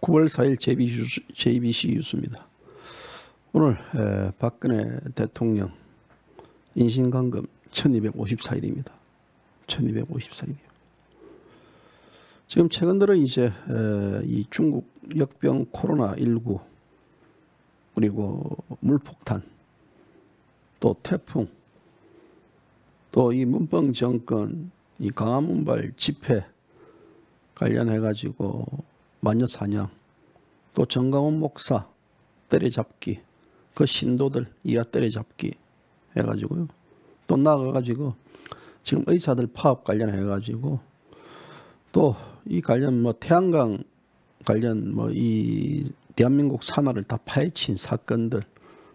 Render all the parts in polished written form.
9월 4일 JBC 뉴스입니다. 오늘 박근혜 대통령 인신감금 1254일입니다. 1254일이요. 지금 최근 들어 이제 이 중국 역병 코로나19 그리고 물폭탄 또 태풍 또 이 문병 정권 이 광화문발 집회 관련해 가지고 마녀 사냥 또 정강훈 목사 때려잡기 그 신도들 이하 때려잡기 해가지고요. 또 나가가지고 지금 의사들 파업 관련해가지고 또 이 관련 뭐 태양광 관련 뭐 이 대한민국 산하를 다 파헤친 사건들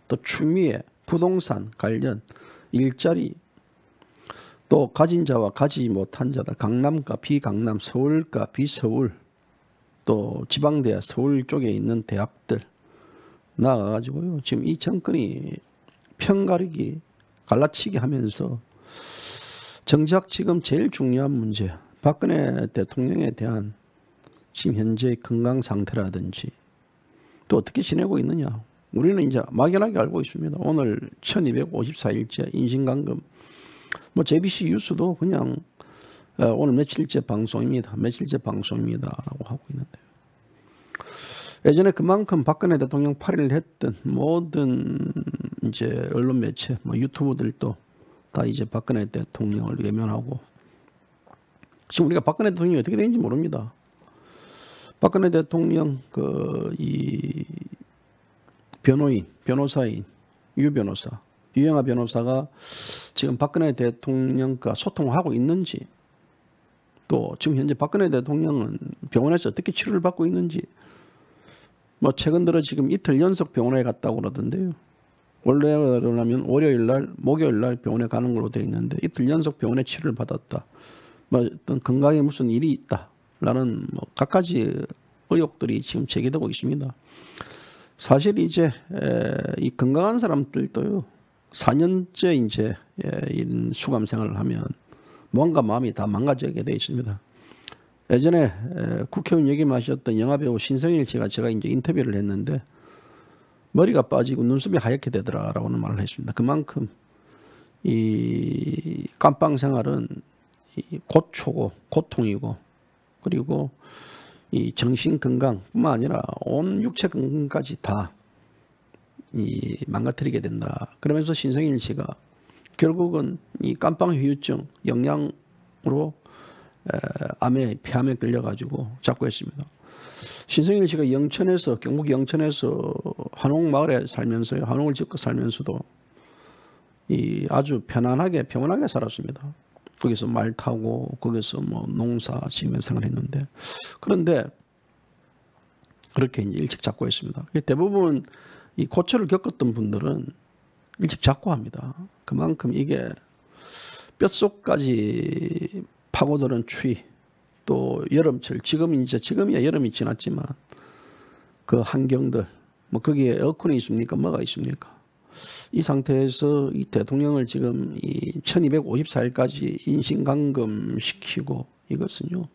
또 추미애 부동산 관련 일자리 또 가진 자와 가지지 못한 자들 강남과 비강남 서울과 비서울 또 지방대학 서울 쪽에 있는 대학들 나가가지고요. 지금 이 정권이 편가르기 갈라치기 하면서 정작 지금 제일 중요한 문제 박근혜 대통령에 대한 지금 현재의 건강 상태라든지 또 어떻게 지내고 있느냐 우리는 이제 막연하게 알고 있습니다. 오늘 1254일째 인신감금 뭐 JBC 뉴스도 그냥 오늘 며칠째 방송입니다. 며칠째 방송입니다라고 하고 있는데요. 예전에 그만큼 박근혜 대통령 8일 했던 모든 이제 언론 매체, 뭐 유튜브들도 다 이제 박근혜 대통령을 외면하고 지금 우리가 박근혜 대통령이 어떻게 되는지 모릅니다. 박근혜 대통령 이 변호인, 변호사인 유 변호사, 유영하 변호사가 지금 박근혜 대통령과 소통하고 있는지 또 지금 현재 박근혜 대통령은 병원에서 어떻게 치료를 받고 있는지 뭐 최근 들어 지금 이틀 연속 병원에 갔다고 그러던데요. 원래라면 월요일날 목요일날 병원에 가는 걸로 되어 있는데 이틀 연속 병원에 치료를 받았다. 뭐 어떤 건강에 무슨 일이 있다라는 뭐 각가지 의혹들이 지금 제기되고 있습니다. 사실 이제 이 건강한 사람들도요 4년째 이제 이런 수감 생활을 하면 뭔가 마음이 다 망가지게 되어 있습니다. 예전에 국회의원 역임하셨던 영화배우 신성일 씨가 제가 이제 인터뷰를 했는데 머리가 빠지고 눈썹이 하얗게 되더라라고는 말을 했습니다. 그만큼 이 깜빵 생활은 이 고초고 고통이고 그리고 이 정신 건강뿐만 아니라 온 육체 건강까지 다 이 망가뜨리게 된다. 그러면서 신성일 씨가 결국은 이 깜빵 후유증 영양으로 암에 폐암에 걸려가지고 자꾸 했습니다. 신성일 씨가 영천에서 경북 영천에서 한옥 마을에 살면서요. 한옥을 짓고 살면서도 이 아주 편안하게 평온하게 살았습니다. 거기서 말 타고 거기서 뭐 농사 지으며 생활했는데 그런데 그렇게 이제 일찍 작고했습니다. 대부분 이 고초를 겪었던 분들은 일찍 작고합니다. 그만큼 이게 뼛속까지 파고드는 추위 또 여름철 지금이야 여름이 지났지만 그 환경들 뭐 거기에 에어컨이 있습니까? 뭐가 있습니까? 이 상태에서 이 대통령을 지금 이 1254일까지 인신감금 시키고 이것은요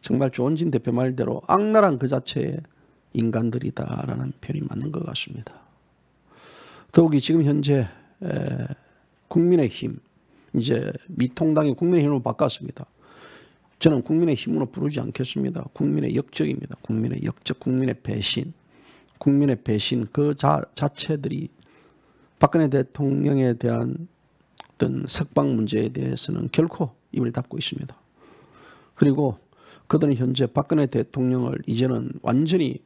정말 조원진 대표 말대로 악랄한 그 자체의 인간들이다라는 표현이 맞는 것 같습니다. 더욱이 지금 현재 국민의힘 이제 미통당이 국민의힘으로 바꿨습니다. 저는 국민의힘으로 부르지 않겠습니다. 국민의 역적입니다. 국민의 역적, 국민의 배신 그 자체들이 박근혜 대통령에 대한 어떤 석방 문제에 대해서는 결코 입을 닫고 있습니다. 그리고 그들은 현재 박근혜 대통령을 이제는 완전히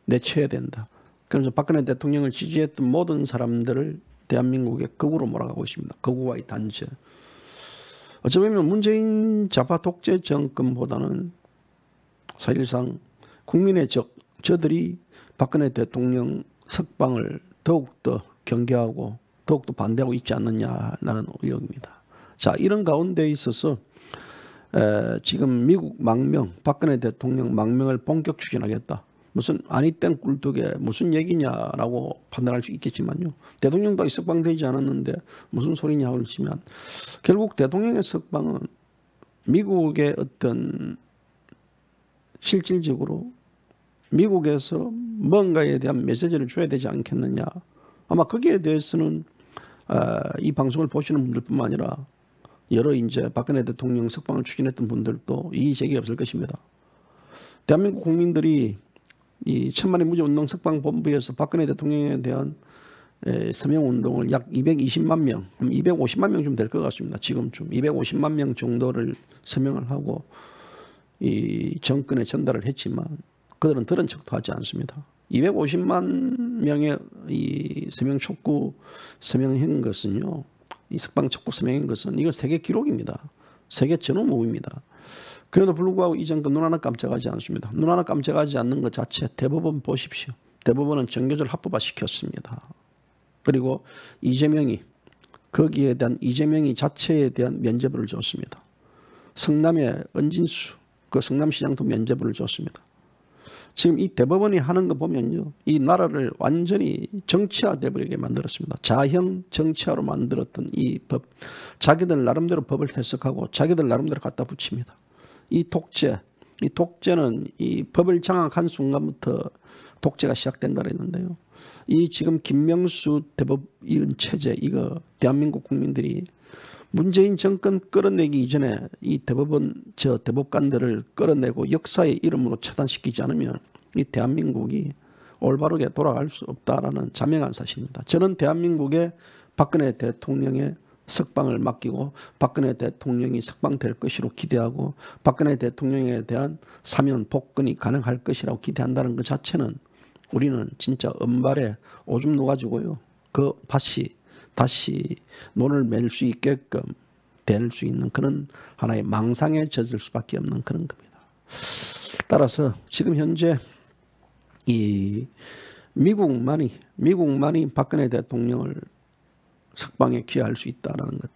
내쳐야 된다. 그래서 박근혜 대통령을 지지했던 모든 사람들을 대한민국의 극우로 몰아가고 있습니다. 극우와의 단절. 어쩌면 문재인 좌파 독재 정권보다는 사실상 국민의 저들이 박근혜 대통령 석방을 더욱더 경계하고 더욱더 반대하고 있지 않느냐라는 의혹입니다. 자, 이런 가운데 있어서 지금 미국 망명, 박근혜 대통령 망명을 본격 추진하겠다. 무슨 아니땡 꿀떡에 무슨 얘기냐라고 판단할 수 있겠지만요. 대통령도 석방되지 않았는데 무슨 소리냐 그러시면 결국 대통령의 석방은 미국의 어떤 실질적으로 미국에서 뭔가에 대한 메시지를 줘야 되지 않겠느냐. 아마 거기에 대해서는 이 방송을 보시는 분들뿐만 아니라 여러 이제 박근혜 대통령 석방을 추진했던 분들도 이의제기 없을 것입니다. 대한민국 국민들이 이 천만의 무죄운동 석방본부에서 박근혜 대통령에 대한 서명운동을 약 220만 명, 250만 명쯤 될 것 같습니다. 지금쯤 250만 명 정도를 서명을 하고 이 정권에 전달을 했지만 그들은 들은 척도 하지 않습니다. 250만 명의 이 서명 촉구 서명한 것은요, 이 석방 촉구 서명한 것은 이건 세계 기록입니다. 세계 전후무입니다. 그래도 불구하고 이 정권 눈 하나 깜짝하지 않습니다. 눈 하나 깜짝하지 않는 것 자체 대법원 보십시오. 대법원은 정교조를 합법화 시켰습니다. 그리고 이재명이 거기에 대한 이재명이 자체에 대한 면죄부를 줬습니다. 성남의 은진수 그 성남시장도 면죄부를 줬습니다. 지금 이 대법원이 하는 거 보면요, 이 나라를 완전히 정치화돼 버리게 만들었습니다. 자형 정치화로 만들었던 이 법, 자기들 나름대로 법을 해석하고 자기들 나름대로 갖다 붙입니다. 이 독재는 이 법을 장악한 순간부터 독재가 시작된다 그랬는데요. 이 지금 김명수 대법원 체제, 이거 대한민국 국민들이 문재인 정권 끌어내기 이전에 이 대법관들을 끌어내고 역사의 이름으로 처단시키지 않으면 이 대한민국이 올바르게 돌아갈 수 없다라는 자명한 사실입니다. 저는 대한민국의 박근혜 대통령의 석방을 맡기고 박근혜 대통령이 석방될 것이라고 기대하고 박근혜 대통령에 대한 사면 복권이 가능할 것이라고 기대한다는 것 자체는 우리는 진짜 은발에 오줌 놓아주고요, 그 다시 논을 맬 수 있게끔 될 수 있는 그런 하나의 망상에 젖을 수밖에 없는 그런 겁니다. 따라서 지금 현재 이 미국만이 박근혜 대통령을 석방에 기여할 수 있다라는 것.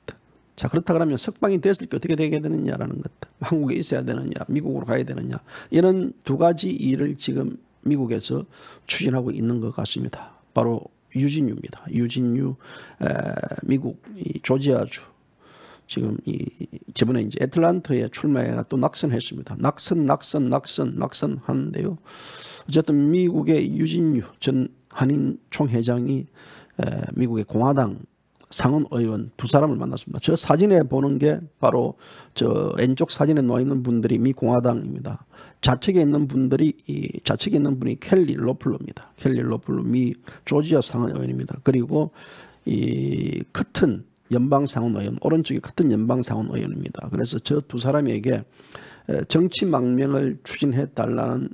자, 그렇다 그러면 석방이 됐을 때 어떻게 되게 되느냐라는 것. 한국에 있어야 되느냐, 미국으로 가야 되느냐, 이런 두 가지 일을 지금 미국에서 추진하고 있는 것 같습니다. 바로 유진유입니다. 유진유, 미국 이 조지아주 지금 저번에 이제 애틀란타에 출마해가 또 낙선했습니다. 낙선하는데요. 어쨌든 미국의 유진유 전 한인 총회장이 미국의 공화당 상원 의원 두 사람을 만났습니다. 저 사진에 보는 게 바로 저 왼쪽 사진에 놓여 있는 분들이 미 공화당입니다. 좌측에 있는 분이 켈리 로플러입니다. 켈리 로플러 미 조지아 상원 의원입니다. 그리고 이 커튼 연방 상원 의원, 오른쪽이 커튼 연방 상원 의원입니다. 그래서 저 두 사람에게 정치 망명을 추진해 달라는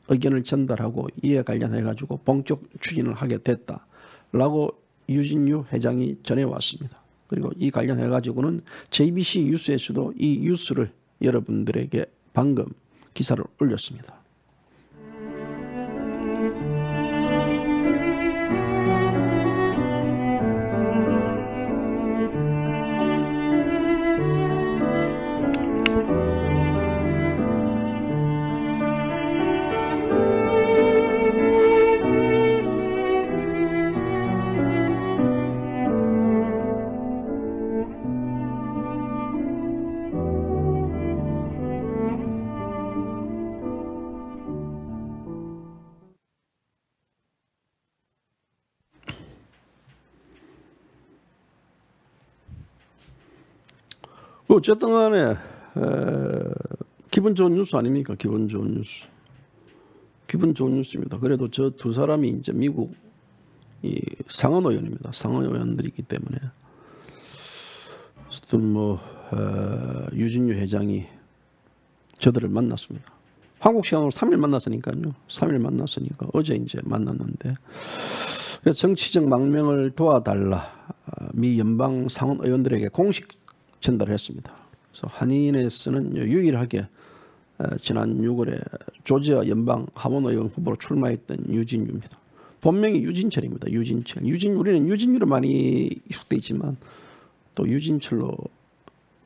의견을 전달하고 이에 관련해 가지고 본격 추진을 하게 됐다라고 유진유 회장이 전해왔습니다. 그리고 이 관련해 가지고는 JBC 뉴스에서도 이 뉴스를 여러분들에게 방금 기사를 올렸습니다. 어쨌든 간에 기분 좋은 뉴스 아닙니까? 기분 좋은 뉴스. 기분 좋은 뉴스입니다. 그래도 저 두 사람이 이제 미국 이 상원 의원입니다. 상원 의원들이기 때문에 어쨌든 유진유 회장이 저들을 만났습니다. 한국 시간으로 3일 만났으니까요. 3일 만났으니까 어제 이제 만났는데 정치적 망명을 도와달라 미 연방 상원 의원들에게 공식 전달을 했습니다. 그래서 한인에서는 유일하게 지난 6월에 조지아 연방 하원의원 후보로 출마했던 유진유입니다. 본명이 유진철입니다. 유진철. 우리는 유진유로 많이 익숙돼 있지만 또 유진철로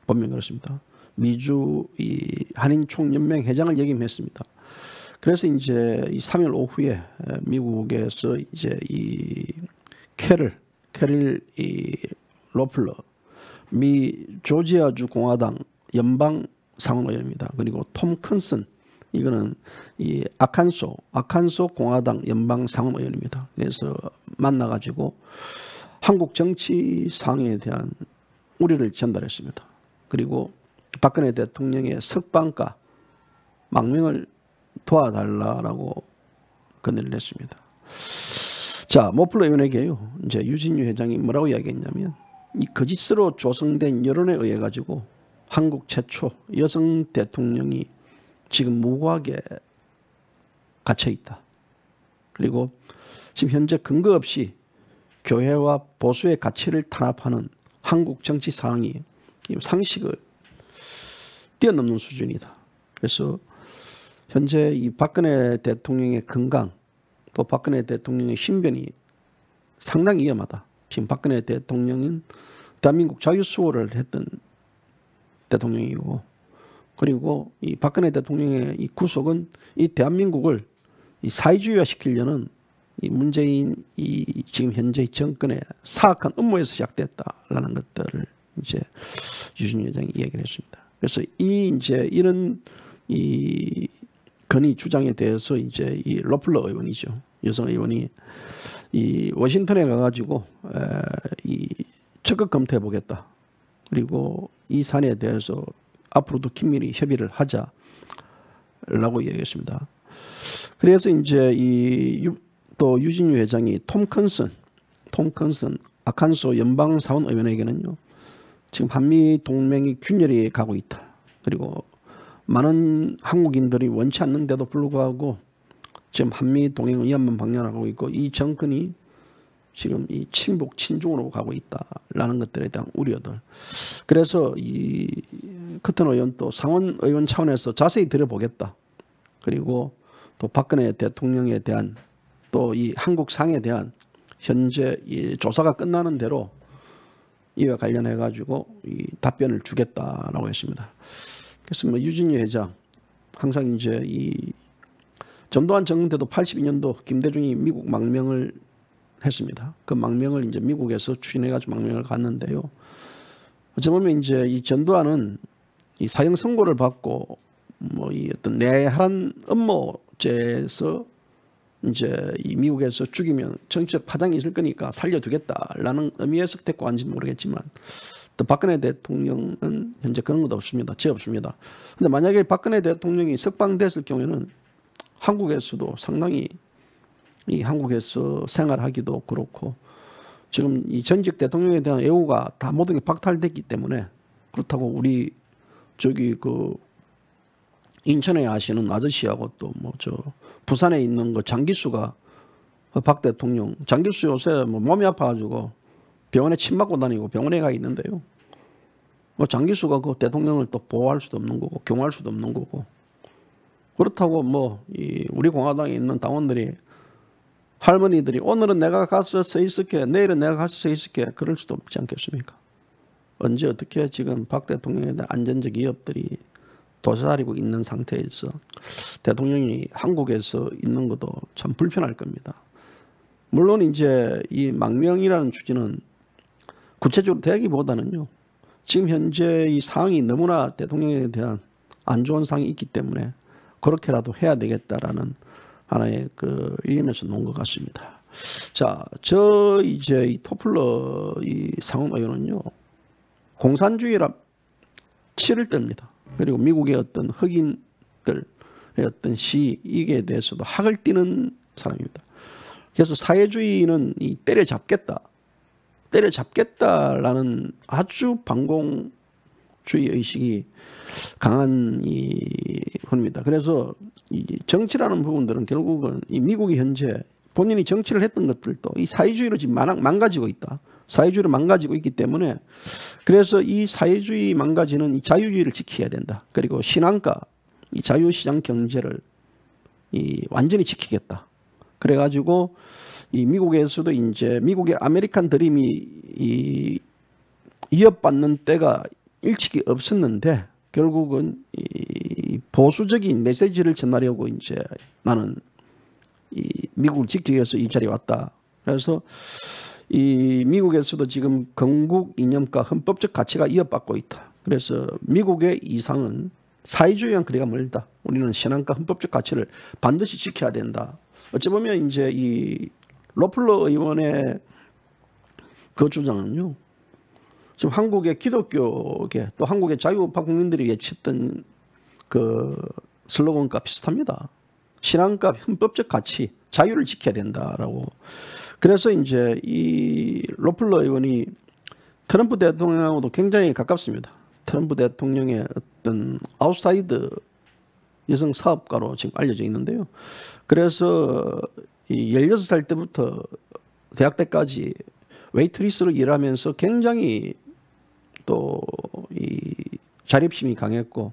본명을 했습니다. 미주 이 한인 총연맹 회장을 역임했습니다. 그래서 이제 이 3일 오후에 미국에서 이제 이 캐릴 이 로플러 미 조지아주 공화당 연방 상원 의원입니다. 그리고 톰 컨슨 이거는 이 아칸소 공화당 연방 상원 의원입니다. 그래서 만나가지고 한국 정치 상황에 대한 우려를 전달했습니다. 그리고 박근혜 대통령의 석방과 망명을 도와달라고 건의를 냈습니다. 자, 모플러 의원에게요, 이제 유진유 회장이 뭐라고 이야기했냐면, 이 거짓으로 조성된 여론에 의해 가지고 한국 최초 여성 대통령이 지금 무고하게 갇혀 있다. 그리고 지금 현재 근거 없이 교회와 보수의 가치를 탄압하는 한국 정치 상황이 상식을 뛰어넘는 수준이다. 그래서 현재 이 박근혜 대통령의 건강, 또 박근혜 대통령의 신변이 상당히 위험하다. 지금 박근혜 대통령은 대한민국 자유수호를 했던 대통령이고, 그리고 이 박근혜 대통령의 이 구속은 이 대한민국을 이 사회주의화 시키려는 이 문재인 이 지금 현재 정권의 사악한 음모에서 시작됐다라는 것들을 이제 유진유 회장이 이야기를 했습니다. 그래서 이런 이 건의 주장에 대해서 이제 이 로플러 의원이죠, 여성 의원이 이 워싱턴에 가가지고 이 적극 검토해 보겠다. 그리고 이 사안에 대해서 앞으로도 긴밀히 협의를 하자라고 얘기했습니다. 그래서 이제 또 유진유 회장이 톰 컨슨 아칸소 연방 사원 의원에게는요, 지금 한미 동맹이 균열이 가고 있다. 그리고 많은 한국인들이 원치 않는데도 불구하고 지금 한미 동맹을 위험한 방향하고 있고, 이 정권이 지금 이 친북 친중으로 가고 있다라는 것들에 대한 우려들. 그래서 이 커튼 의원 또 상원 의원 차원에서 자세히 들여보겠다. 그리고 또 박근혜 대통령에 대한 또 이 한국 상에 대한 현재 이 조사가 끝나는 대로 이와 관련해 가지고 이 답변을 주겠다라고 했습니다. 그래서 뭐 유진유 회장 항상 이제 이 전두환 정권 때도 82년도 김대중이 미국 망명을 했습니다. 그 망명을 이제 미국에서 추진해 가지고 망명을 갔는데요. 어쩌면 이제 이 전두환은 이 사형 선고를 받고 뭐 이 어떤 내한 음모죄에서 이제 이 미국에서 죽이면 정치적 파장이 있을 거니까 살려두겠다라는 의미에서 됐고 아닌지 모르겠지만, 또 박근혜 대통령은 현재 그런 것도 없습니다. 죄 없습니다. 근데 만약에 박근혜 대통령이 석방됐을 경우에는 한국에서도 상당히 이 한국에서 생활하기도 그렇고, 지금 이 전직 대통령에 대한 애호가 다 모든 게 박탈됐기 때문에, 그렇다고 우리 저기 그 인천에 아시는 아저씨하고 또 뭐 저 부산에 있는 그 장기수가 박 대통령, 장기수 요새 뭐 몸이 아파가지고 병원에 침 맞고 다니고 병원에 가 있는데요. 뭐 장기수가 그 대통령을 또 보호할 수도 없는 거고 경호할 수도 없는 거고, 그렇다고 뭐 이 우리 공화당에 있는 당원들이 할머니들이 오늘은 내가 가서 서 있을게, 내일은 내가 가서 서 있을게, 그럴 수도 없지 않겠습니까? 언제 어떻게 지금 박 대통령에 대한 안전적 위협들이 도사리고 있는 상태에서 대통령이 한국에서 있는 것도 참 불편할 겁니다. 물론 이제 이 망명이라는 추진은 구체적으로 되기보다는요, 지금 현재 이 상황이 너무나 대통령에 대한 안 좋은 상황이 있기 때문에 그렇게라도 해야 되겠다라는 하나의 그 일념에서 놓은 것 같습니다. 자, 저 이제 이 토플러 이 상원 의원은요, 공산주의라 치를 떱니다. 그리고 미국의 어떤 흑인들의 어떤 시, 이게 대해서도 학을 띠는 사람입니다. 그래서 사회주의는 이 때려잡겠다라는 아주 반공주의 의식이 강한 이 분입니다. 그래서 이 정치라는 부분들은 결국은 이 미국이 현재 본인이 정치를 했던 것들도 이 사회주의로 지금 망가지고 있다. 사회주의를 망가지고 있기 때문에, 그래서 이 사회주의 망가지는 이 자유주의를 지켜야 된다. 그리고 신앙과 이 자유시장 경제를 이 완전히 지키겠다. 그래가지고 이 미국에서도 이제 미국의 아메리칸 드림이 이 위협받는 때가 일찍이 없었는데, 결국은 이 보수적인 메시지를 전하려고 이제 나는 이 미국을 지키기 위해서 이 자리에 왔다. 그래서 이 미국에서도 지금 건국 이념과 헌법적 가치가 위협받고 있다. 그래서 미국의 이상은 사회주의와는 거리가 멀다. 우리는 신앙과 헌법적 가치를 반드시 지켜야 된다. 어찌 보면 이제 이 로플러 의원의 그 주장은요, 지금 한국의 기독교계 또 한국의 자유우파 국민들이 외쳤던 그 슬로건과 비슷합니다. 신앙과 헌법적 가치, 자유를 지켜야 된다라고. 그래서 이제 이 로플러 의원이 트럼프 대통령하고도 굉장히 가깝습니다. 트럼프 대통령의 어떤 아웃사이드 여성 사업가로 지금 알려져 있는데요. 그래서 이 16살 때부터 대학 때까지 웨이트리스로 일하면서 굉장히 또 이 자립심이 강했고,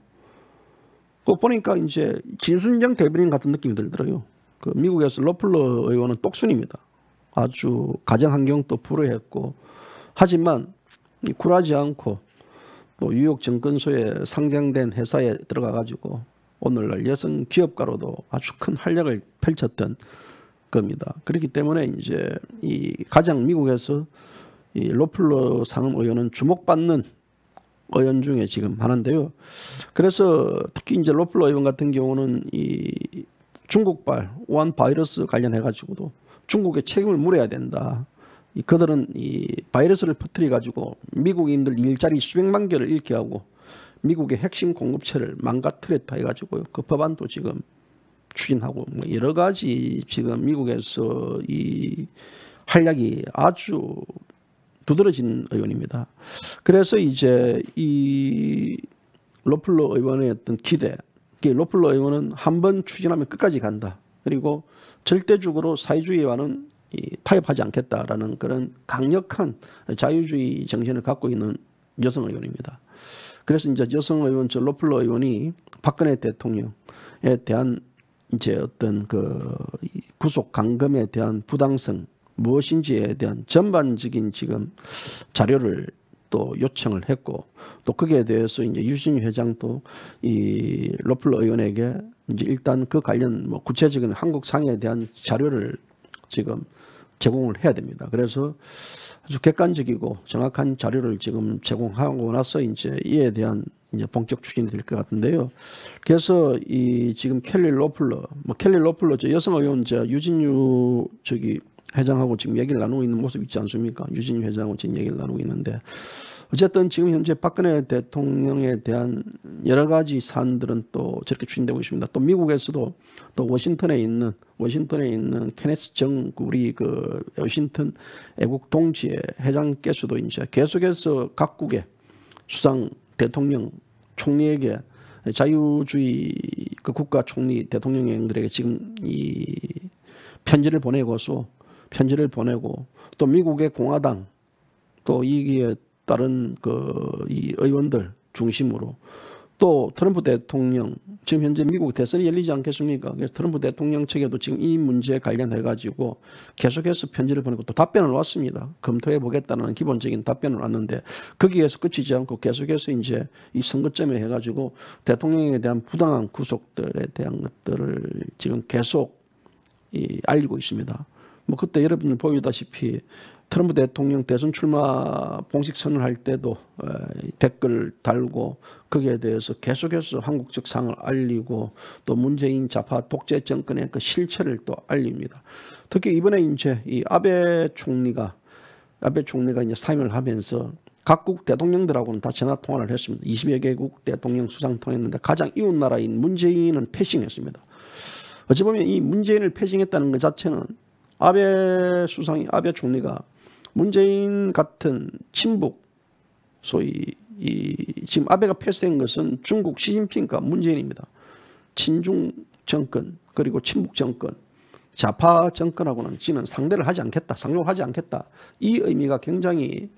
그 보니까 이제 진순정 대변인 같은 느낌이 들더라고요. 그 미국에서 로플러 의원은 똑순입니다. 아주 가정 환경도 불우했고, 하지만 굴하지 않고 또 뉴욕 증권소에 상장된 회사에 들어가 가지고 오늘날 여성 기업가로도 아주 큰 활약을 펼쳤던 겁니다. 그렇기 때문에 이제 이 가장 미국에서 이 로플러 상임 의원은 주목받는 의원 중에 지금 하나인데요. 그래서 특히 이제 로플러 의원 같은 경우는 이 중국발 우한 바이러스 관련해 가지고도 중국에 책임을 물어야 된다. 그들은 이 바이러스를 퍼뜨려 가지고 미국인들 일자리 수백만 개를 잃게 하고 미국의 핵심 공급체를 망가뜨렸다 해가지고 그 법안도 지금 추진하고 뭐 여러 가지 지금 미국에서 이 활약이 아주 두드러진 의원입니다. 그래서 이제 이 로플러 의원의 어떤 기대, 로플러 의원은 한번 추진하면 끝까지 간다. 그리고 절대적으로 사회주의와는 타협하지 않겠다라는 그런 강력한 자유주의 정신을 갖고 있는 여성 의원입니다. 그래서 이제 여성 의원 저 로플러 의원이 박근혜 대통령에 대한 이제 어떤 그 구속 감금에 대한 부당성 무엇인지에 대한 전반적인 지금 자료를 또 요청을 했고, 또 거기에 대해서 이제 유진희 회장도 이 로플러 의원에게 이제 일단 그 관련 뭐 구체적인 한국 상해에 대한 자료를 지금 제공을 해야 됩니다. 그래서 아주 객관적이고 정확한 자료를 지금 제공하고 나서 이제 이에 대한 이제 본격 추진이 될 것 같은데요. 그래서 이 지금 켈리 로플러 저 여성 의원 저 유진유 저기 회장하고 지금 얘기를 나누고 있는 모습 있지 않습니까? 유진유 회장하고 지금 얘기를 나누고 있는데, 어쨌든 지금 현재 박근혜 대통령에 대한 여러 가지 사안들은 또 저렇게 추진되고 있습니다. 또 미국에서도 또 워싱턴에 있는 케네스 정 우리 그 워싱턴 애국 동지회 회장께서도 이제 계속해서 각국의 수상 대통령 총리에게 자유주의 그 국가 총리 대통령들에게 지금 이 편지를 보내고 또 미국의 공화당 또 이기에 다른 그 이 의원들 중심으로 또 트럼프 대통령 지금 현재 미국 대선이 열리지 않겠습니까? 그래서 트럼프 대통령 측에도 지금 이 문제에 관련해 가지고 계속해서 편지를 보내고 또 답변을 왔습니다. 검토해 보겠다는 기본적인 답변을 왔는데 거기에서 끝이지 않고 계속해서 이제 이 선거점에 해 가지고 대통령에 대한 부당한 구속들에 대한 것들을 지금 계속 알리고 있습니다. 뭐 그때 여러분들 보이다시피 트럼프 대통령 대선 출마 공식 선언할 때도 댓글 달고 거기에 대해서 계속해서 한국적 상을 알리고 또 문재인 좌파 독재 정권의 그 실체를 또 알립니다. 특히 이번에 이제 이 아베 총리가 이제 사임을 하면서 각국 대통령들하고는 다 전화 통화를 했습니다. 20여 개국 대통령 수상 통했는데 가장 이웃 나라인 문재인은 패싱했습니다. 어찌 보면 이 문재인을 패싱했다는 것 자체는 아베 총리가 문재인 같은 친북 소위 지금 아베가 패스한 것은 중국 시진핑과 문재인입니다. 친중 정권 그리고 친북 정권 좌파 정권하고는 지는 상대를 하지 않겠다, 상종하지 않겠다. 이 의미가 굉장히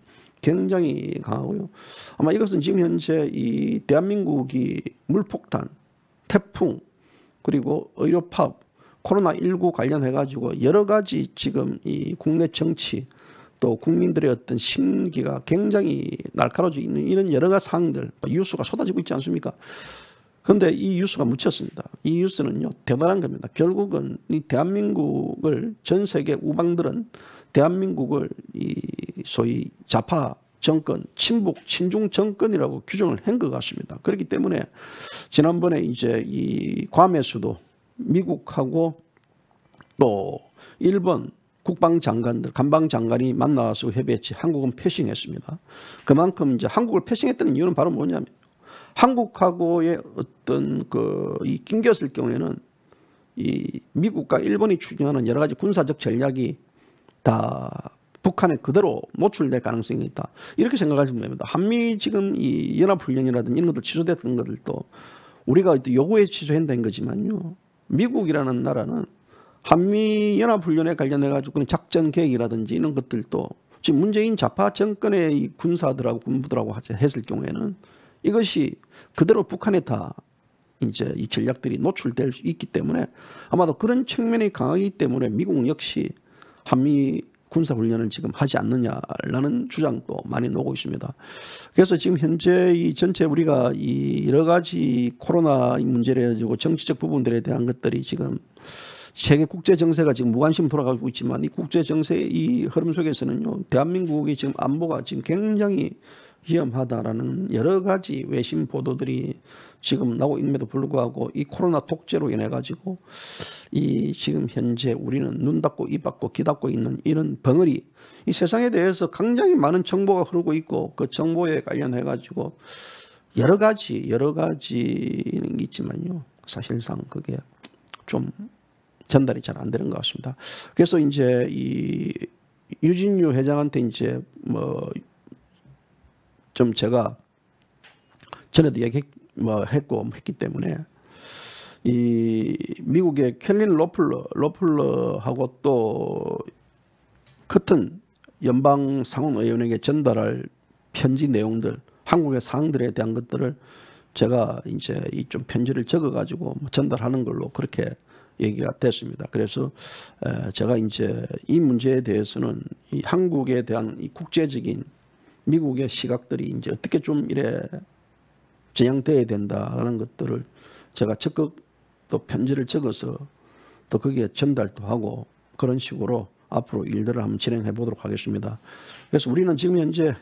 강하고요. 아마 이것은 지금 현재 이 대한민국이 물폭탄, 태풍 그리고 의료 파업, 코로나19 관련해 가지고 여러 가지 지금 이 국내 정치 또 국민들의 어떤 심기가 굉장히 날카로워져 있는 이런 여러 가지 사항들, 뉴스가 쏟아지고 있지 않습니까? 그런데 이 뉴스가 묻혔습니다. 이 뉴스는요 대단한 겁니다. 결국은 이 대한민국을 전 세계 우방들은 대한민국을 이 소위 좌파 정권, 친북, 친중 정권이라고 규정을 한 것 같습니다. 그렇기 때문에 지난번에 이제 이 괌에서도 미국하고 또 일본 국방장관들, 간방장관이 만나서 협의했지 한국은 패싱했습니다. 그만큼 이제 한국을 패싱했다는 이유는 바로 뭐냐면 한국하고의 어떤 이 낑겼을 경우에는 이 미국과 일본이 추진하는 여러 가지 군사적 전략이 다 북한에 그대로 노출될 가능성이 있다. 이렇게 생각하시면 됩니다. 한미 지금 이 연합훈련이라든지 이런 것들 취소됐던 것들도 우리가 요구에 취소한다는 거지만요. 미국이라는 나라는 한미 연합훈련에 관련해 가지고 작전 계획이라든지 이런 것들도 지금 문재인 좌파 정권의 이 군사들하고 군부들하고 했을 경우에는 이것이 그대로 북한에 다 이제 이 전략들이 노출될 수 있기 때문에 아마도 그런 측면이 강하기 때문에 미국 역시 한미 군사훈련을 지금 하지 않느냐라는 주장도 많이 나오고 있습니다. 그래서 지금 현재 이 전체 우리가 이 여러 가지 코로나 문제를 가지고 정치적 부분들에 대한 것들이 지금 세계 국제 정세가 지금 무관심 돌아가고 있지만 이 국제 정세의 이 흐름 속에서는요, 대한민국이 지금 안보가 지금 굉장히 위험하다라는 여러 가지 외신 보도들이 지금 나오고 있음에도 불구하고 이 코로나 독재로 인해 가지고 이 지금 현재 우리는 눈 닫고 입 닫고 귀 닫고 있는 이런 벙어리, 이 세상에 대해서 굉장히 많은 정보가 흐르고 있고 그 정보에 관련해 가지고 여러 가지는 있지만요, 사실상 그게 좀 전달이 잘 안 되는 것 같습니다. 그래서 이제 이 유진유 회장한테 이제 좀 제가 전에도 했기 때문에 이 미국의 켈린 로플러하고 또 커튼 연방 상원의원에게 전달할 편지 내용들, 한국의 사항들에 대한 것들을 제가 이제 좀 편지를 적어가지고 전달하는 걸로 그렇게 얘기가 됐습니다. 그래서 제가 이제 이 문제에 대해서는 이 한국에 대한 이 국제적인 미국의 시각들이 이제 어떻게 좀 이래 전향돼야 된다라는 것들을 제가 적극 또 편지를 적어서 또 거기에 전달도 하고 그런 식으로 앞으로 일들을 한번 진행해 보도록 하겠습니다. 그래서 우리는 지금 현재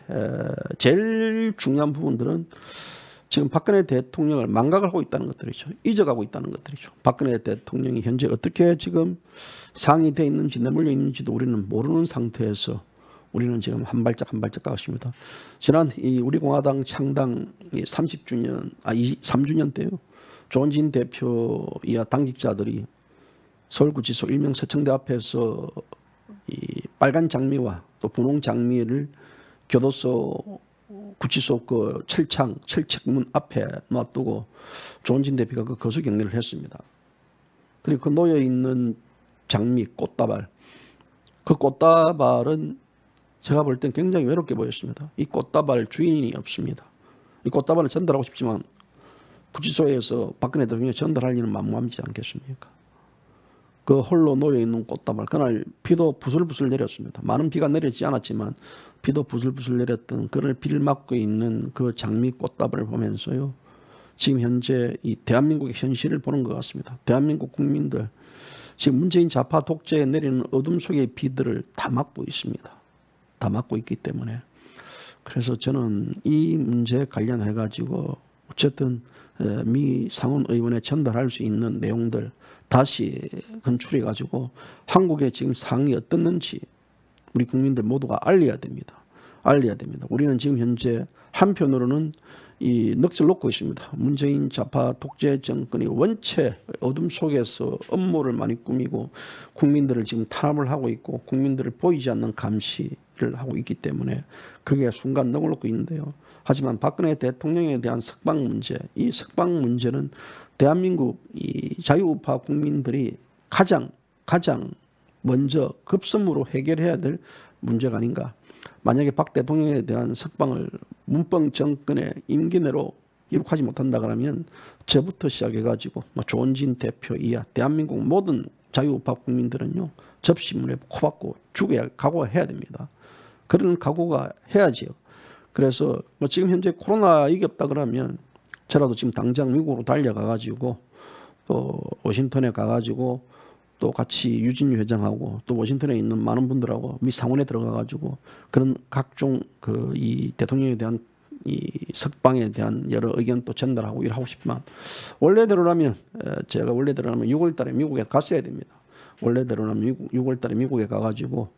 제일 중요한 부분들은 지금 박근혜 대통령을 망각을 하고 있다는 것들이죠. 잊어가고 있다는 것들이죠. 박근혜 대통령이 현재 어떻게 지금 상이 돼 있는지 내몰려 있는지도 우리는 모르는 상태에서 우리는 지금 한 발짝 가고 있습니다. 지난 이 우리 공화당 창당 3주년 때요. 조원진 대표 이하 당직자들이 서울구치소 일명 서청대 앞에서 이 빨간 장미와 또 분홍 장미를 교도소 구치소 그 철책문 앞에 놔두고 조원진 대표가 그 거수 경례를 했습니다. 그리고 그 놓여 있는 장미 꽃다발, 그 꽃다발은 제가 볼 땐 굉장히 외롭게 보였습니다. 이 꽃다발 주인이 없습니다. 이 꽃다발을 전달하고 싶지만 구치소에서 박근혜 대통령이 전달할 일은 만무하지 않겠습니까? 그 홀로 놓여있는 꽃다발, 그날 비도 부슬부슬 내렸습니다. 많은 비가 내리지 않았지만 비도 부슬부슬 내렸던 그를 비를 맞고 있는 그 장미 꽃다발을 보면서요, 지금 현재 이 대한민국의 현실을 보는 것 같습니다. 대한민국 국민들 지금 문재인 좌파 독재에 내리는 어둠 속의 비들을 다 맞고 있습니다. 다 맞고 있기 때문에, 그래서 저는 이 문제에 관련해 가지고 어쨌든 미 상원 의원에 전달할 수 있는 내용들 다시 건출해 가지고 한국의 지금 상황이 어떻는지 우리 국민들 모두가 알려야 됩니다. 우리는 지금 현재 한편으로는 이 넋을 놓고 있습니다. 문재인 좌파 독재 정권이 원체 어둠 속에서 음모를 많이 꾸미고 국민들을 지금 탄압을 하고 있고 국민들을 보이지 않는 감시를 하고 있기 때문에 그게 순간 넋을 놓고 있는데요. 하지만 박근혜 대통령에 대한 석방 문제, 이 석방 문제는 대한민국 이 자유우파 국민들이 가장 먼저 급선무로 해결해야 될 문제가 아닌가. 만약에 박 대통령에 대한 석방을 문병 정권의 임기 내로 이룩하지 못한다 그러면 저부터 시작해가지고 조원진 대표 이하 대한민국 모든 자유우파 국민들은요, 접시문에 코박고 죽어야 각오해야 됩니다. 그런 각오가 해야지요. 그래서 지금 현재 코로나 이겼다 그러면 저라도 지금 당장 미국으로 달려가가지고 또 워싱턴에 가가지고 또 같이 유진유 회장하고 또 워싱턴에 있는 많은 분들하고 미 상원에 들어가가지고 그런 각종 그 이 대통령에 대한 이 석방에 대한 여러 의견 또 전달하고 일하고 싶지만 원래대로라면 제가 원래대로라면 6월달에 미국에 갔어야 됩니다. 원래대로라면 6월달에 미국에 가가지고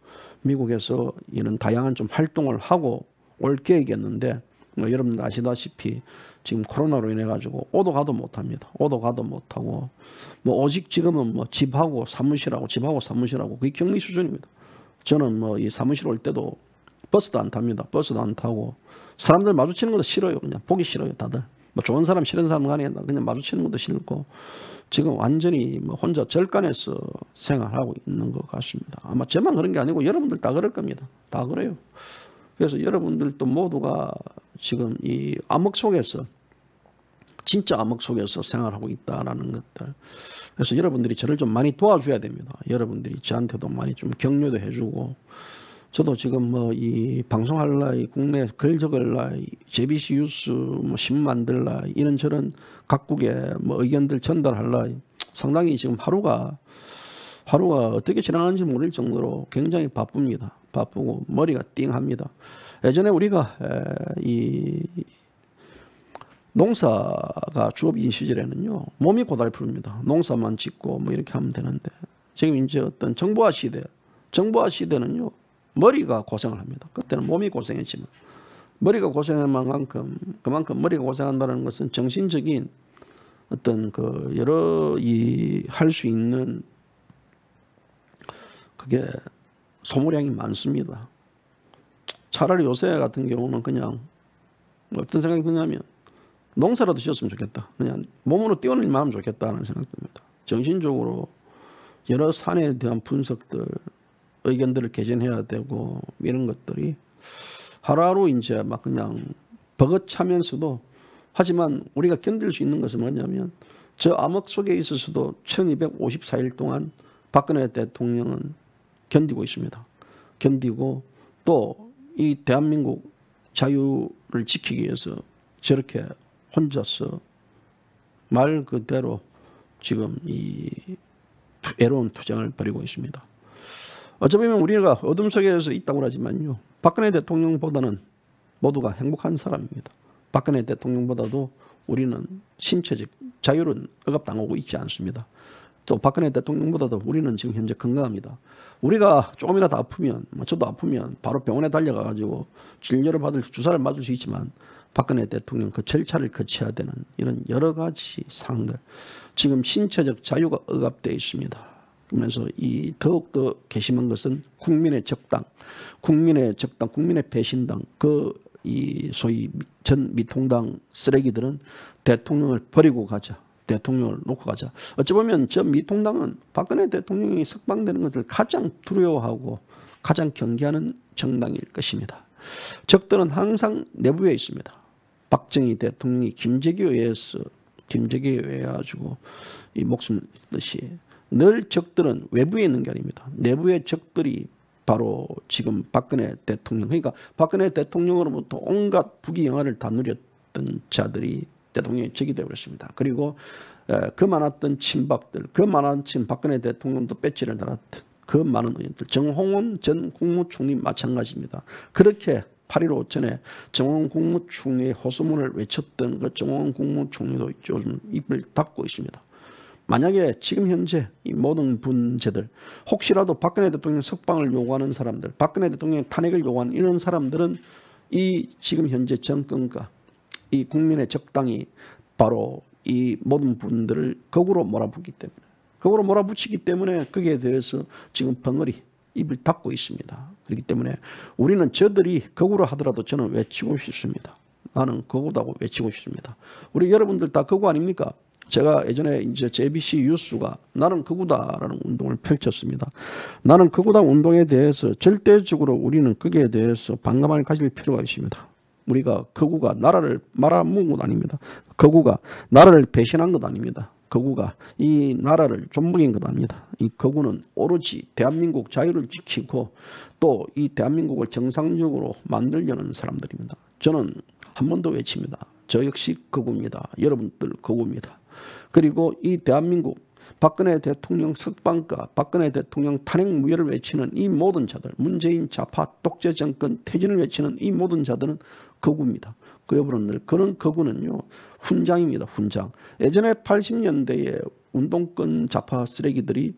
미국에서 이런 다양한 좀 활동을 하고 올 계획이었는데 뭐 여러분들 아시다시피 지금 코로나로 인해 가지고 오도 가도 못합니다. 오도 가도 못하고 뭐 오직 지금은 뭐 집하고 사무실하고 집하고 사무실하고 그게 격리 수준입니다. 저는 뭐 이 사무실 올 때도 버스도 안 탑니다. 버스도 안 타고 사람들 마주치는 것도 싫어요. 그냥 보기 싫어요. 다들 뭐 좋은 사람 싫은 사람 간에 그냥 마주치는 것도 싫고 지금 완전히 뭐 혼자 절간에서 생활하고 있는 것 같습니다. 아마 저만 그런 게 아니고 여러분들 다 그럴 겁니다. 다 그래요. 그래서 여러분들도 모두가 지금 이 암흑 속에서 진짜 암흑 속에서 생활하고 있다라는 것들. 그래서 여러분들이 저를 좀 많이 도와줘야 됩니다. 여러분들이 저한테도 많이 좀 격려도 해주고 저도 지금 뭐 이 방송할 나이, 국내 글 적을 나이, JBC 뉴스 뭐 신문 만들 나이, 이런저런 각국의 뭐 의견들 전달할 나이, 상당히 지금 하루가 어떻게 지나가는지 모를 정도로 굉장히 바쁩니다. 바쁘고 머리가 띵합니다. 예전에 우리가 이 농사가 주업인 시절에는요 몸이 고달픕니다. 농사만 짓고 뭐 이렇게 하면 되는데 지금 이제 어떤 정보화 시대는요 머리가 고생을 합니다. 그때는 몸이 고생했지만 머리가 고생한 만큼 그만큼 머리가 고생한다는 것은 정신적인 어떤 그 여러 이 할 수 있는 그게 소모량이 많습니다. 차라리 요새 같은 경우는 그냥 어떤 생각이 드냐면 농사라도 지었으면 좋겠다. 그냥 몸으로 뛰어는 일만 하면 좋겠다는 생각이 듭니다. 정신적으로 여러 산에 대한 분석들, 의견들을 개진해야 되고 이런 것들이 하루하루 이제 막 그냥 버거차면서도 하지만 우리가 견딜 수 있는 것은 뭐냐면 저 암흑 속에 있어서도 1254일 동안 박근혜 대통령은 견디고 있습니다. 견디고 또 이 대한민국 자유를 지키기 위해서 저렇게 혼자서 말 그대로 지금 이 애로운 투쟁을 벌이고 있습니다. 어쩌면 우리가 어둠 속에서 있다고 하지만요. 박근혜 대통령보다는 모두가 행복한 사람입니다. 박근혜 대통령보다도 우리는 신체적 자유는 억압당하고 있지 않습니다. 또 박근혜 대통령보다도 우리는 지금 현재 건강합니다. 우리가 조금이라도 아프면, 저도 아프면 바로 병원에 달려가가지고 진료를 받을 주사를 맞을 수 있지만 박근혜 대통령 그 절차를 거쳐야 되는 이런 여러 가지 사항들. 지금 신체적 자유가 억압되어 있습니다. 그러면서 이 더욱더 괘씸한 것은 국민의 적당, 국민의 배신당, 그 이 소위 전 미통당 쓰레기들은 대통령을 버리고 가자. 대통령을 놓고 가자. 어찌 보면 저 미통당은 박근혜 대통령이 석방되는 것을 가장 두려워하고 가장 경계하는 정당일 것입니다. 적들은 항상 내부에 있습니다. 박정희 대통령이 김재기에 의해 가지고 이 목숨을 잃듯이 늘 적들은 외부에 있는 게 아닙니다. 내부의 적들이 바로 지금 박근혜 대통령, 그러니까 박근혜 대통령으로부터 온갖 부귀영화를 다 누렸던 자들이 대통령이 적이 되어버렸습니다. 그리고 그 많았던 친박들, 그 많았던 박근혜 대통령도 배지를 달았던 그 많은 의원들, 정홍원 전 국무총리 마찬가지입니다. 그렇게 8.15 전에 정홍원 국무총리의 호소문을 외쳤던 그 정홍원 국무총리도 요즘 입을 닫고 있습니다. 만약에 지금 현재 이 모든 분재들, 혹시라도 박근혜 대통령 석방을 요구하는 사람들, 박근혜 대통령 탄핵을 요구하는 이런 사람들은 이 지금 현재 정권과 이 국민의 적당이 바로 이 모든 분들을 거꾸로 몰아붙이기 때문에 거기에 대해서 지금 벙어리 입을 닫고 있습니다. 그렇기 때문에 우리는 저들이 거꾸로 하더라도 저는 외치고 싶습니다. 나는 거꾸다고 외치고 싶습니다. 우리 여러분들 다 거꾸 아닙니까? 제가 예전에 이제 JBC 뉴스가 나는 거꾸다라는 운동을 펼쳤습니다. 나는 거꾸다 운동에 대해서 절대적으로 우리는 거기에 대해서 반감을 가질 필요가 있습니다. 우리가 거구가 나라를 말아먹은 것 아닙니다. 거구가 나라를 배신한 것 아닙니다. 거구가 이 나라를 좀먹인 것 아닙니다. 이 거구는 오로지 대한민국 자유를 지키고 또 이 대한민국을 정상적으로 만들려는 사람들입니다. 저는 한 번 더 외칩니다. 저 역시 거구입니다. 여러분들 거구입니다. 그리고 이 대한민국 박근혜 대통령 석방과 박근혜 대통령 탄핵 무효를 외치는 이 모든 자들, 문재인 좌파 독재 정권 퇴진을 외치는 이 모든 자들은 거구입니다. 그 여러분들, 그런 거구는요, 훈장입니다. 훈장. 예전에 80년대에 운동권 좌파 쓰레기들이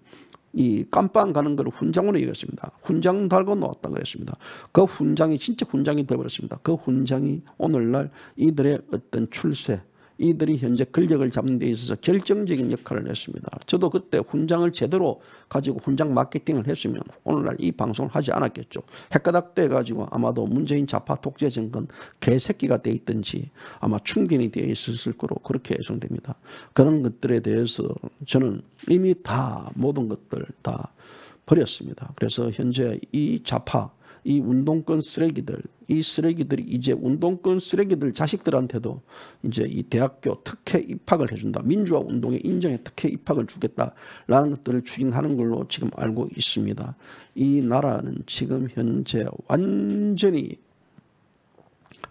이 깜빵 가는 걸 훈장으로 얘기했습니다. 훈장 달고 놓았다고 했습니다. 그 훈장이 진짜 훈장이 되어버렸습니다. 그 훈장이 오늘날 이들의 어떤 출세, 이들이 현재 권력을 잡는 데 있어서 결정적인 역할을 했습니다. 저도 그때 훈장을 제대로 가지고 훈장 마케팅을 했으면 오늘날 이 방송을 하지 않았겠죠. 헷가닥대 가지고 아마도 문재인 좌파 독재 정권 개새끼가 돼 있든지 아마 충견이 되어 있었을 거로 그렇게 예상됩니다. 그런 것들에 대해서 저는 이미 다 모든 것들 다 버렸습니다. 그래서 현재 이 좌파, 이 운동권 쓰레기들, 이 쓰레기들이 이제 운동권 쓰레기들 자식들한테도 이제 이 대학교 특혜 입학을 해준다. 민주화 운동의 인정에 특혜 입학을 주겠다라는 것들을 추진하는 걸로 지금 알고 있습니다. 이 나라는 지금 현재 완전히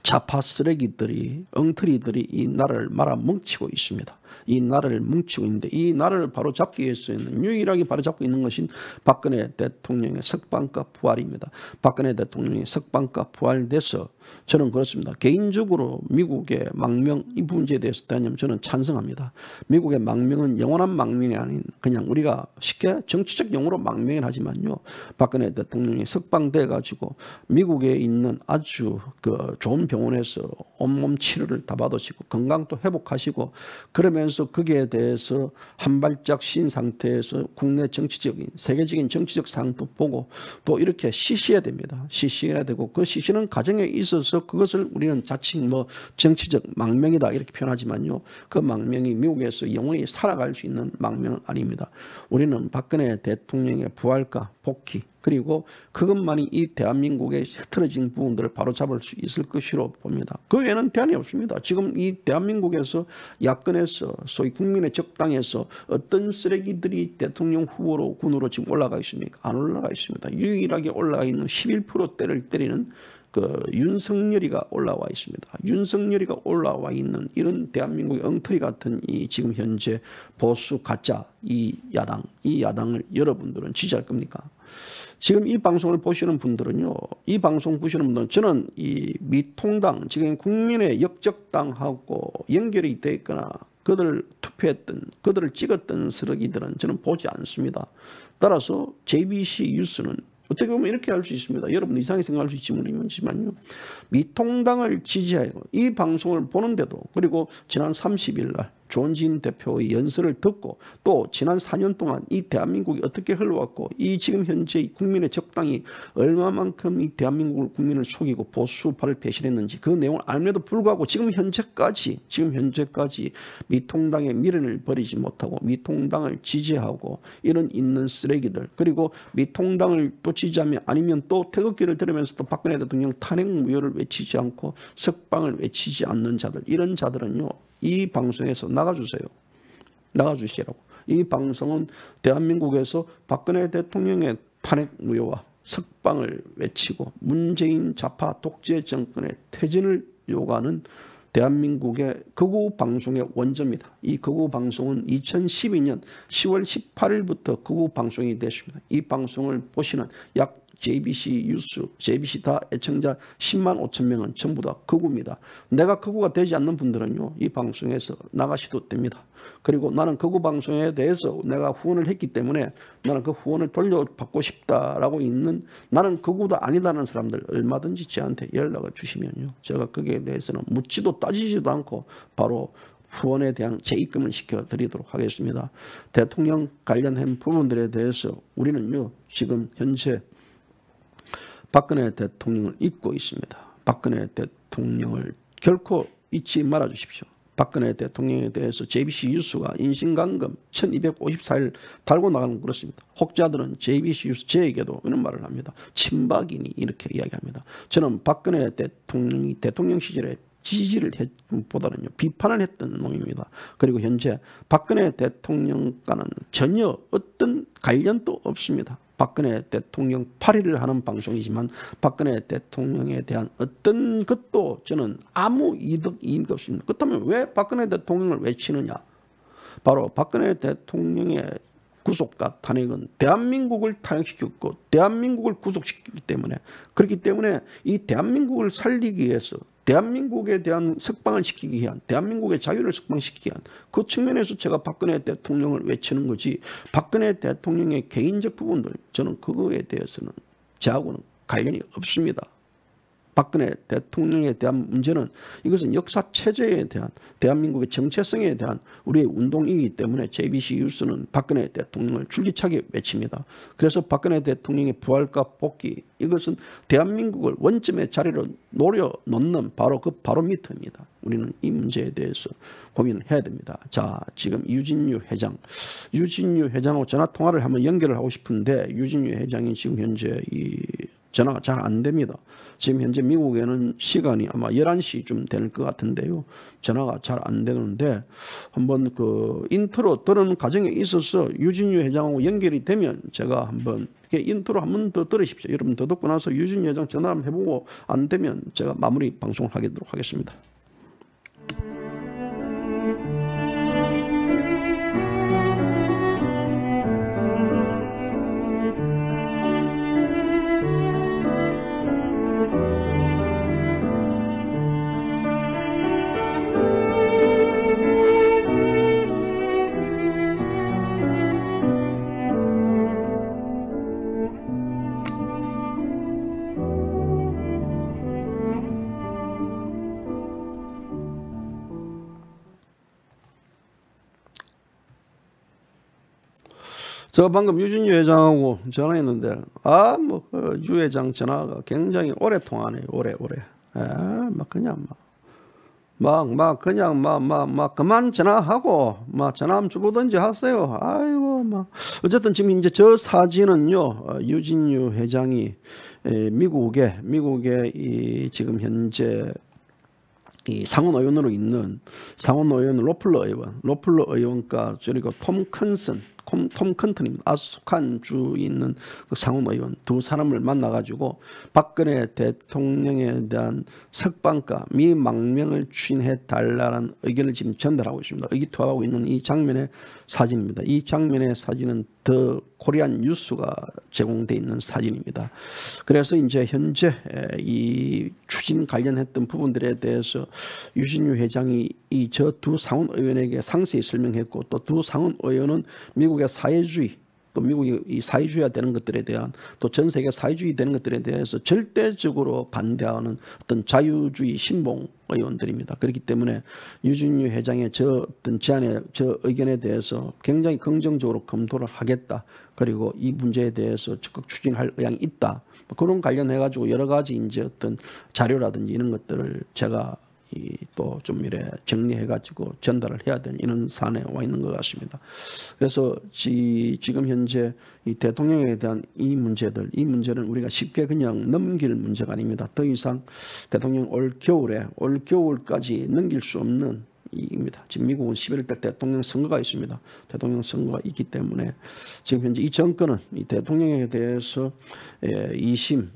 좌파 쓰레기들이, 엉터리들이 이 나라를 말아뭉치고 있습니다. 이 나라를 뭉치고 있는데 이 나라를 바로잡기 위해서는 유일하게 바로잡고 있는 것이 박근혜 대통령의 석방과 부활입니다. 박근혜 대통령이 석방과 부활돼서 저는 그렇습니다. 개인적으로 미국의 망명 이 문제에 대해서 저는 찬성합니다. 미국의 망명은 영원한 망명이 아닌 그냥 우리가 쉽게 정치적 용어로 망명을 하지만요. 박근혜 대통령이 석방돼 가지고 미국에 있는 아주 그 좋은 병원에서 온몸 치료를 다 받으시고 건강도 회복하시고 그러면서 거기에 대해서 한 발짝 쉰 상태에서 국내 정치적인 세계적인 정치적 상황도 보고 또 이렇게 쉬셔야 됩니다. 쉬셔야 되고 그 쉬시는 과정에 있어서 그것을 우리는 자칫 뭐 정치적 망명이다 이렇게 표현하지만요. 그 망명이 미국에서 영원히 살아갈 수 있는 망명은 아닙니다. 우리는 박근혜 대통령의 부활과 복귀 그리고 그것만이 이 대한민국의 흐트러진 부분들을 바로잡을 수 있을 것이로 봅니다. 그 외에는 대안이 없습니다. 지금 이 대한민국에서 야권에서 소위 국민의 적당에서 어떤 쓰레기들이 대통령 후보로 군으로 지금 올라가 있습니까? 안 올라가 있습니다. 유일하게 올라가 있는 11%대를 때리는 그 윤석열이가 올라와 있습니다. 윤석열이가 올라와 있는 이런 대한민국의 엉터리 같은 이 지금 현재 보수 가짜 이 야당을 여러분들은 지지할 겁니까? 지금 이 방송을 보시는 분들은요, 이 방송 보시는 분들은 저는 이 미통당, 지금 국민의 역적당하고 연결이 되어 있거나 그들을 투표했던, 그들을 찍었던 쓰레기들은 저는 보지 않습니다. 따라서 JBC 뉴스는 어떻게 보면 이렇게 할 수 있습니다. 여러분 이상하게 생각할 수 있지만요. 미통당을 지지하고 이 방송을 보는데도 그리고 지난 30일 날 조원진 대표의 연설을 듣고 또 지난 4년 동안 이 대한민국이 어떻게 흘러왔고 이 지금 현재 국민의 적당이 얼마만큼 이 대한민국을 국민을 속이고 보수파를 배신했는지 그 내용을 알면도 불구하고 지금 현재까지 미통당의 미련을 버리지 못하고 미통당을 지지하고 이런 있는 쓰레기들 그리고 미통당을 또 지지하면 아니면 또 태극기를 들으면서 또 박근혜 대통령 탄핵 무효를 외치지 않고 석방을 외치지 않는 자들 이런 자들은요. 이 방송에서 나가주세요. 나가주시라고. 이 방송은 대한민국에서 박근혜 대통령의 탄핵 무효와 석방을 외치고 문재인 좌파 독재 정권의 퇴진을 요구하는 대한민국의 극우 방송의 원조입니다. 이 극우 방송은 2012년 10월 18일부터 극우 방송이 됐습니다. 이 방송을 보시는 약 JBC 뉴스, JBC 다 애청자 10만 5천 명은 전부 다 극우입니다. 내가 극우가 되지 않는 분들은요. 이 방송에서 나가셔도 됩니다. 그리고 나는 극우 방송에 대해서 내가 후원을 했기 때문에 나는 그 후원을 돌려받고 싶다라고 있는 나는 극우도 아니다는 사람들 얼마든지 저한테 연락을 주시면요. 제가 거기에 대해서는 묻지도 따지지도 않고 바로 후원에 대한 재입금을 시켜드리도록 하겠습니다. 대통령 관련한 부분들에 대해서 우리는요. 지금 현재 박근혜 대통령을 잊고 있습니다. 박근혜 대통령을 결코 잊지 말아 주십시오. 박근혜 대통령에 대해서 JBC 뉴스가 인신감금 1254일 달고 나가는 그렇습니다. 혹자들은 JBC 뉴스 제에게도 이런 말을 합니다. 친박이니 이렇게 이야기합니다. 저는 박근혜 대통령이 대통령 시절에 지지를 보다는요 비판을 했던 놈입니다. 그리고 현재 박근혜 대통령과는 전혀 어떤 관련도 없습니다. 박근혜 대통령 파리를 하는 방송이지만 박근혜 대통령에 대한 어떤 것도 저는 아무 이득이 없습니다. 그렇다면 왜 박근혜 대통령을 외치느냐? 바로 박근혜 대통령의 구속과 탄핵은 대한민국을 탄핵시켰고 대한민국을 구속시키기 때문에, 그렇기 때문에 이 대한민국을 살리기 위해서, 대한민국에 대한 석방을 시키기 위한, 대한민국의 자유를 석방시키기 위한 그 측면에서 제가 박근혜 대통령을 외치는 거지, 박근혜 대통령의 개인적 부분들, 저는 그거에 대해서는 저하고는 관련이 없습니다. 박근혜 대통령에 대한 문제는 이것은 역사 체제에 대한, 대한민국의 정체성에 대한 우리의 운동이기 때문에 JBC 뉴스는 박근혜 대통령을 줄기차게 외칩니다. 그래서 박근혜 대통령의 부활과 복귀, 이것은 대한민국을 원점의 자리로 노려놓는 바로 그 바로미터입니다. 우리는 이 문제에 대해서 고민을 해야 됩니다. 자, 지금 유진유 회장하고 전화 통화를 한번 연결을 하고 싶은데, 유진유 회장이 지금 현재 이 전화가 잘 안 됩니다. 지금 현재 미국에는 시간이 아마 11시쯤 될 것 같은데요. 전화가 잘 안 되는데, 한번 그 인트로 들은 과정에 있어서 유진유 회장하고 연결이 되면 제가 한번 인트로 한번 더 들으십시오. 여러분 더 듣고 나서 유진유 회장 전화 한번 해보고 안 되면 제가 마무리 방송을 하도록 하겠습니다. 저 방금 유진유 회장하고 전화했는데, 유 회장 전화가 굉장히 오래 통하네요. 오래. 그냥 그만 전화하고 전화 주고든지 하세요. 아이고 어쨌든 지금 이제 저 사진은요, 유진유 회장이 미국에 이 지금 현재 이 상원 의원으로 있는 상원 의원 로플러 의원과 그리고 톰 컨턴입니다. 아스칸 주에 있는 그 상원 의원 두 사람을 만나가지고 박근혜 대통령에 대한 석방과 미망명을 추진해 달라는 의견을 지금 전달하고 있습니다. 의기투합하고 있는 이 장면의 사진입니다. 이 장면의 사진은 더 코리안 뉴스가 제공되어 있는 사진입니다. 그래서 이제 현재 이 추진 관련했던 부분들에 대해서 유진유 회장이 이 저 두 상원 의원에게 상세히 설명했고, 또 두 상원 의원은 미국의 사회주의, 또 미국이 이 사회주의화 되는 것들에 대한, 또 전 세계 사회주의 되는 것들에 대해서 절대적으로 반대하는 어떤 자유주의 신봉 의원들입니다. 그렇기 때문에 유진유 회장의 저 어떤 제안에, 저 의견에 대해서 굉장히 긍정적으로 검토를 하겠다. 그리고 이 문제에 대해서 적극 추진할 의향이 있다. 그런 관련해 가지고 여러 가지 이제 어떤 자료라든지 이런 것들을 제가 또 좀 이래 정리해 가지고 전달을 해야 되는 이런 사안에 와 있는 것 같습니다. 그래서 지금 현재 이 대통령에 대한 이 문제는 우리가 쉽게 그냥 넘길 문제가 아닙니다. 더 이상 대통령 올 겨울까지 넘길 수 없는 입니다. 지금 미국은 11월 달 대통령 선거가 있습니다. 대통령 선거가 있기 때문에 지금 현재 이 정권은 이 대통령에 대해서 2심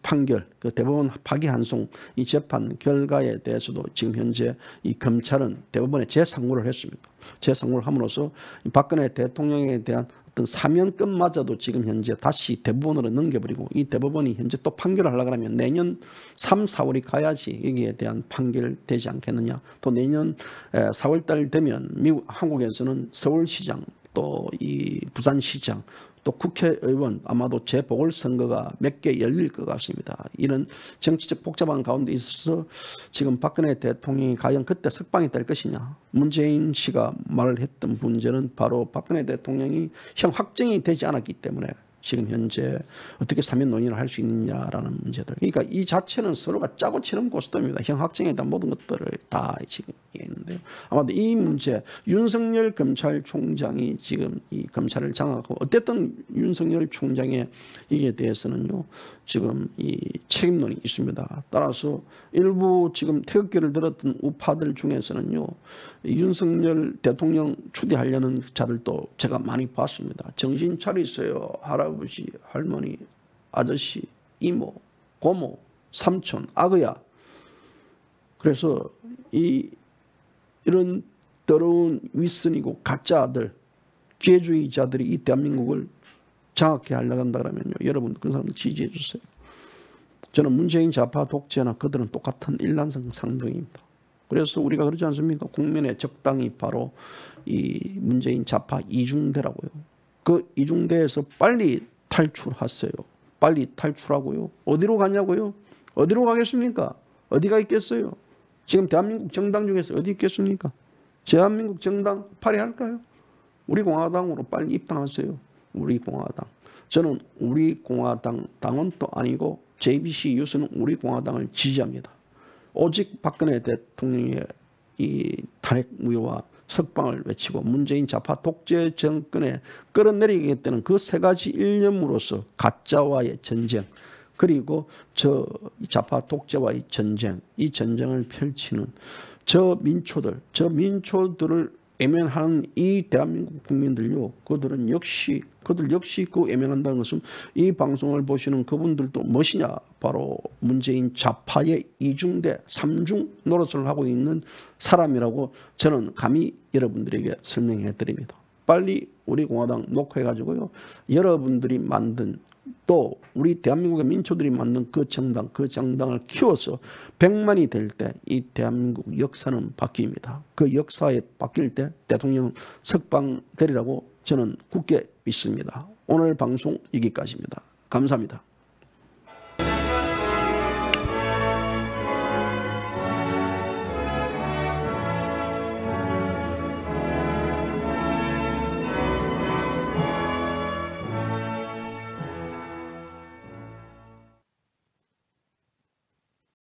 판결, 그 대법원 파기환송 이 재판 결과에 대해서도 지금 현재 이 검찰은 대법원에 재상고를 했습니다. 재상고를 함으로써 박근혜 대통령에 대한 어떤 사면권마저도 지금 현재 다시 대법원으로 넘겨버리고, 이 대법원이 현재 또 판결을 하려고 하면 내년 3, 4월이 가야지 여기에 대한 판결되지 않겠느냐. 또 내년 4월 달 되면 한국에서는 서울시장, 또 이 부산시장, 또 국회의원 아마도 재보궐선거가 몇 개 열릴 것 같습니다. 이런 정치적 복잡한 가운데 있어서 지금 박근혜 대통령이 과연 그때 석방이 될 것이냐. 문재인 씨가 말을 했던 문제는 바로 박근혜 대통령이 형 확정이 되지 않았기 때문에 지금 현재 어떻게 사면 논의를 할 수 있느냐라는 문제들. 그러니까 이 자체는 서로가 짜고 치는 고스톱입니다. 형 확정에 대한 모든 것들을 다 지금 있는데요. 아마도 이 문제, 윤석열 검찰총장이 지금 이 검찰을 장악하고, 어쨌든 윤석열 총장의 이에 대해서는요, 지금 이 책임론이 있습니다. 따라서 일부 지금 태극기를 들었던 우파들 중에서는요, 윤석열 대통령 추대하려는 자들도 제가 많이 봤습니다. 정신 차리세요. 할아버지, 할머니, 아저씨, 이모, 고모, 삼촌, 아그야. 그래서 이런 더러운 윗선이고 가짜들, 기회주의자들이 이 대한민국을 장악해 하려고 한다 그러면요, 여러분 그 사람 지지해 주세요. 저는 문재인 좌파 독재나 그들은 똑같은 일란성 상등입니다. 그래서 우리가 그러지 않습니까? 국민의 적당히 바로 이 문재인 좌파 이중대라고요. 그 이중대에서 빨리 탈출하세요. 빨리 탈출하고요. 어디로 가냐고요? 어디로 가겠습니까? 어디가 있겠어요? 지금 대한민국 정당 중에서 어디 있겠습니까? 대한민국 정당 발의할까요? 우리공화당으로 빨리 입당하세요. 우리공화당. 저는 우리공화당 당원도 아니고 JBC 유수는 우리공화당을 지지합니다. 오직 박근혜 대통령의 이 탄핵 무효와 석방을 외치고 문재인 좌파 독재 정권에 끌어내리겠다는 그 세 가지 일념으로서 가짜와의 전쟁, 그리고 저 좌파 독재와의 전쟁, 이 전쟁을 펼치는 저 민초들을 애면하는 이 대한민국 국민들요, 그들 역시 그 애면한다는 것은 이 방송을 보시는 그분들도 무엇이냐, 바로 문재인 좌파의 이중대 삼중 노릇을 하고 있는 사람이라고 저는 감히 여러분들에게 설명해 드립니다. 빨리 우리 공화당 녹화해 가지고요, 여러분들이 만든, 또 우리 대한민국의 민초들이 만든 그 정당을 키워서 100만이 될 때 이 대한민국 역사는 바뀝니다. 그 역사에 바뀔 때 대통령은 석방되리라고 저는 굳게 믿습니다. 오늘 방송 여기까지입니다. 감사합니다.